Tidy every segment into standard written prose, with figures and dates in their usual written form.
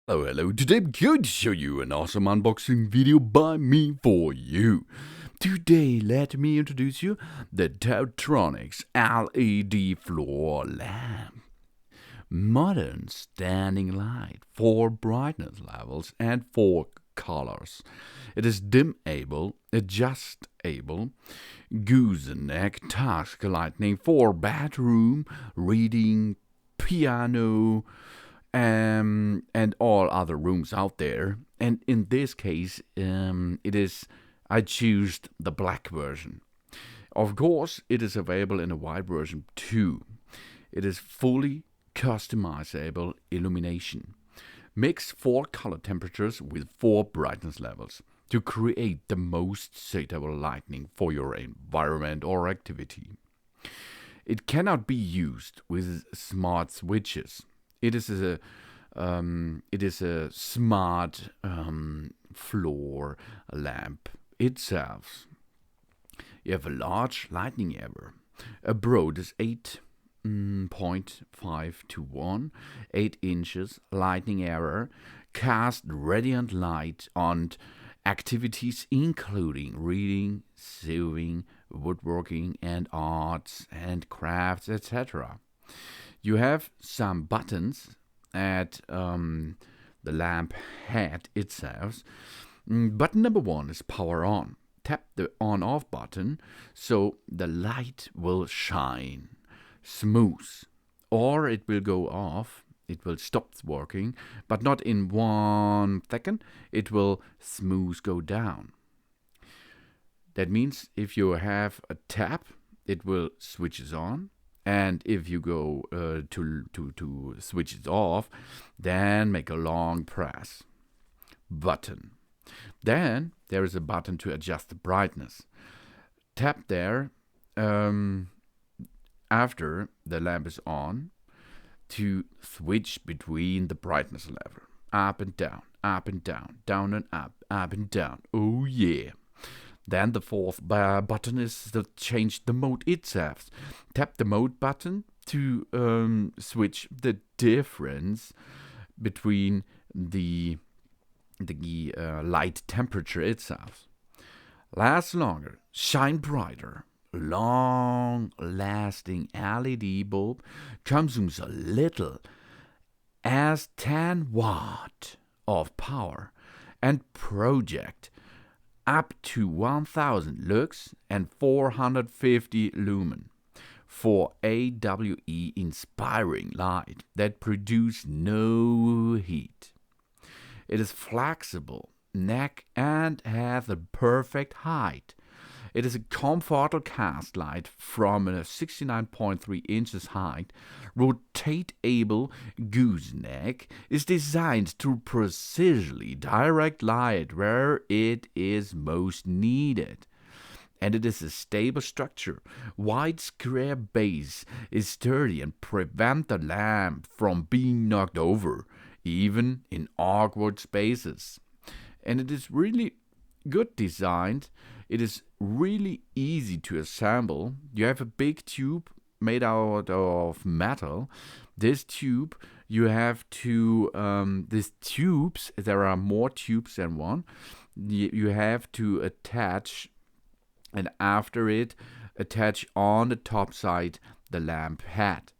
Hello, today I'm going to show you an awesome unboxing video by me for you. Today, let me introduce you the TaoTronics LED Floor Lamp. Modern standing light, 4 brightness levels and 4 colors. It is dim-able, adjust-able, gooseneck task lighting for bedroom, reading, piano, and all other rooms out there. And in this case, I choose the black version. Of course, it is available in a white version too. It is fully customizable illumination. Mix 4 color temperatures with 4 brightness levels to create the most suitable lighting for your environment or activity. It cannot be used with smart switches. It is a smart floor lamp itself. You have a large lighting area. A broad is 8.5 to 1, 8 inches lighting area, cast radiant light on activities including reading, sewing, woodworking, and arts and crafts, etc. You have some buttons at the lamp head itself. Button number 1 is power on. Tap the on off button so the light will shine smooth, or it will go off. It will stop working, but not in 1 second. It will smooth go down. That means if you have a tap, it will switches on. And if you go to switch it off, then make a long press button. Then there is a button to adjust the brightness. Tap there after the lamp is on to switch between the brightness level. Up and down, up and down, down and up and down. Oh yeah. Then the 4th button is to change the mode itself. Tap the mode button to switch the difference between the light temperature itself. Last longer, shine brighter. Long-lasting LED bulb consumes a little as 10 watt of power and project up to 1000 lux and 450 lumen for AWE inspiring light that produce no heat. It is flexible neck and has a perfect height. It is a comfortable cast light from a 69.3 inches height. Rotatable gooseneck is designed to precisely direct light where it is most needed. And it is a stable structure. Wide square base is sturdy and prevent the lamp from being knocked over, even in awkward spaces. And it is really good designed. It is really easy to assemble. You have a big tube made out of metal. This tube, you have to, these tubes, there are more tubes than one. You have to attach, and after it, attach on the top side the lamp head.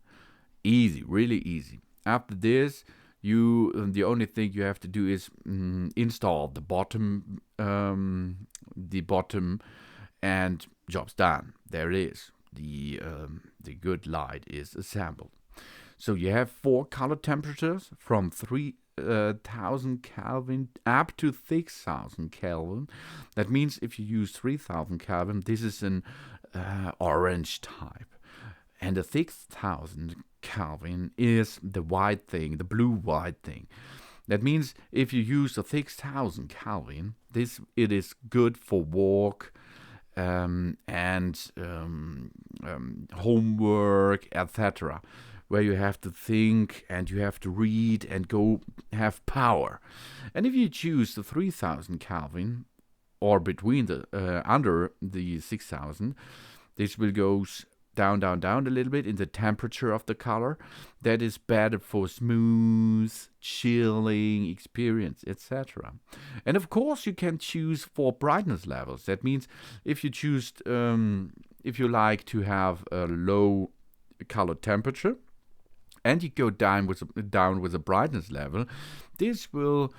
Easy, really easy. After this, the only thing you have to do is install the bottom, and job's done. There it is. The good light is assembled. So you have 4 color temperatures from 3000 Kelvin up to 6000 Kelvin. That means if you use 3000 Kelvin, this is an orange type. And the 6000 Kelvin is the white thing, the blue-white thing. That means if you use the 6000 Kelvin, it is good for work and homework, etc., where you have to think and you have to read and go have power. And if you choose the 3000 Kelvin or between the under the 6000, this will go down a little bit in the temperature of the color. That is better for smooth, chilling experience, etc. And of course, you can choose for brightness levels. That means if you choose, if you like to have a low color temperature, and you go down with a brightness level, this will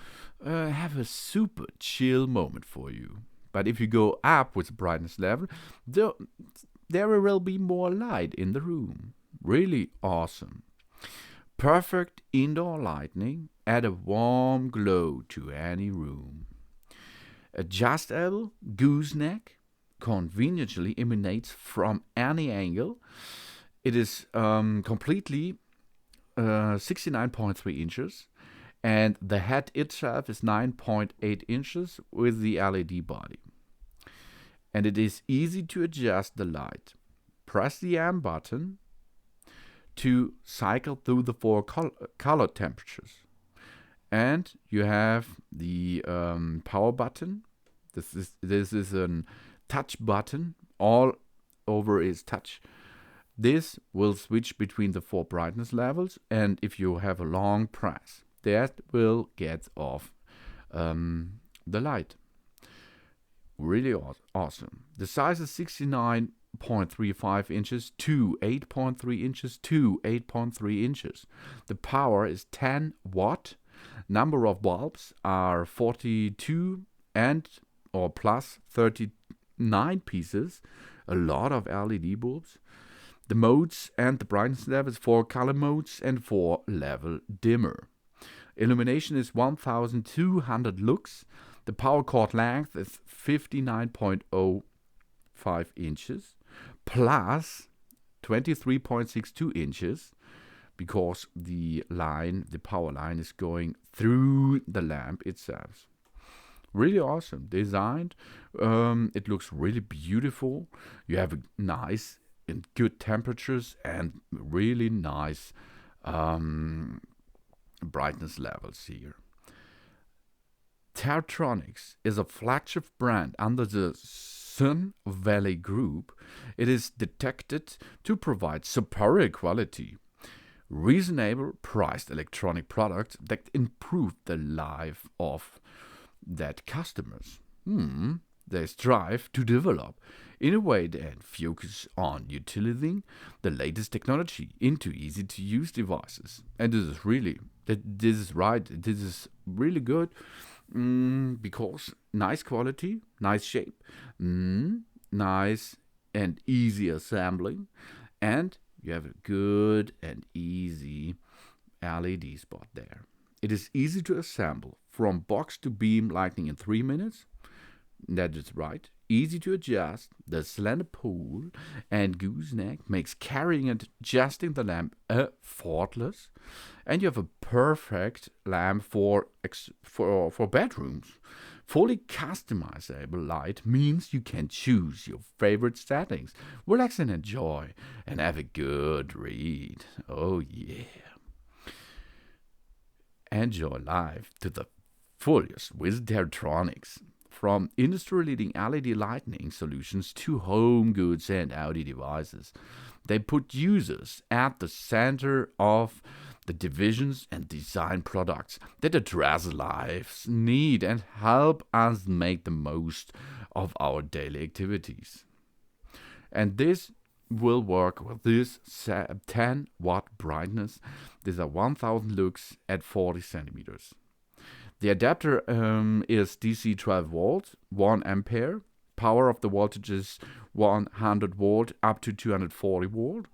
have a super chill moment for you. But if you go up with the brightness level, there will be more light in the room. Really awesome. Perfect indoor lighting, add a warm glow to any room. Adjustable gooseneck conveniently emanates from any angle. It is completely 69.3 inches, and the head itself is 9.8 inches with the LED body. And it is easy to adjust the light. Press the M button to cycle through the four color temperatures. And you have the power button. This is a touch button. All over is touch. This will switch between the four brightness levels, and if you have a long press, that will get off the light. Really awesome. The size is 69.35 inches to 8.3 inches to 8.3 inches. The power is 10 watt. Number of bulbs are 42 and or plus 39 pieces. A lot of LED bulbs. The modes and the brightness levels, 4 color modes and 4 level dimmer. Illumination is 1200 lux. The power cord length is 59.05 inches plus 23.62 inches because the power line is going through the lamp itself. Really awesome. Designed. It looks really beautiful. You have a nice and good temperatures and really nice brightness levels here. TaoTronics is a flagship brand under the Sun Valley Group. It is detected to provide superior quality, reasonable priced electronic products that improve the life of that customers. They strive to develop, innovate and focus on utilizing the latest technology into easy-to-use devices. And this is really good because nice quality, nice shape, nice and easy assembling, and you have a good and easy LED spot there. It is easy to assemble from box to beam lighting in 3 minutes. That is right. Easy to adjust. The slender pole and gooseneck makes carrying and adjusting the lamp effortless. And you have a perfect lamp for bedrooms. Fully customizable light means you can choose your favorite settings, relax and enjoy, and have a good read. Oh yeah. Enjoy life to the fullest with TaoTronics. From industry-leading LED lighting solutions to home goods and Audi devices, they put users at the center of the divisions and design products that address life's need and help us make the most of our daily activities. And this will work with this 10 watt brightness. These are 1000 lux at 40 centimeters. The adapter is DC 12 volts, 1 ampere. Power of the voltage is 100 volt up to 240 volt.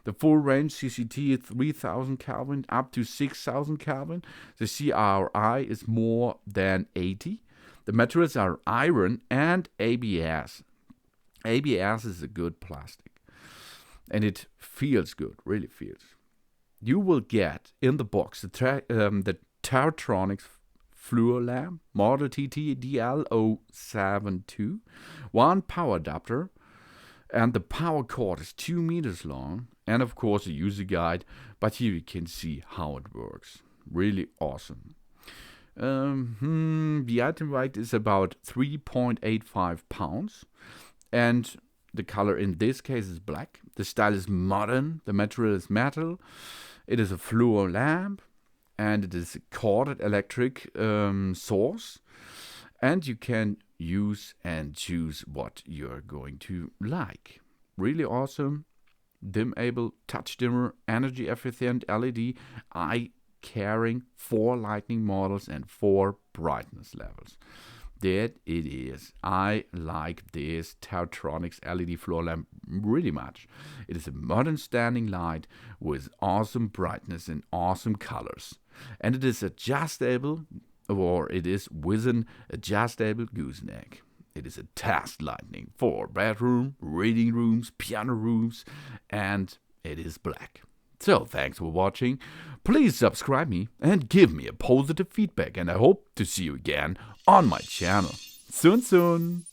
The full range CCT is 3000 Kelvin up to 6000 Kelvin. The CRI is more than 80. The materials are iron and ABS. ABS is a good plastic. And it feels good, really feels. You will get in the box the TaoTronics Floor Lamp, model TTDL072, 1 power adapter, and the power cord is 2 meters long, and of course a user guide, but here you can see how it works. Really awesome. The item weight is about 3.85 pounds, and The color in this case is black. The style is modern. The material is metal. It is a floor lamp, and it is a corded electric source. And you can use and choose what you're going to like. Really awesome. Dim-able, touch dimmer, energy efficient LED, eye caring, 4 lighting models and 4 brightness levels. That it is. I like this TaoTronics LED floor lamp really much. It is a modern standing light with awesome brightness and awesome colors. And it is adjustable, or it is with an adjustable gooseneck. It is a test lighting for bedroom, reading rooms, piano rooms, and it is black. So, thanks for watching. Please subscribe me and give me a positive feedback, and I hope to see you again on my channel. Soon.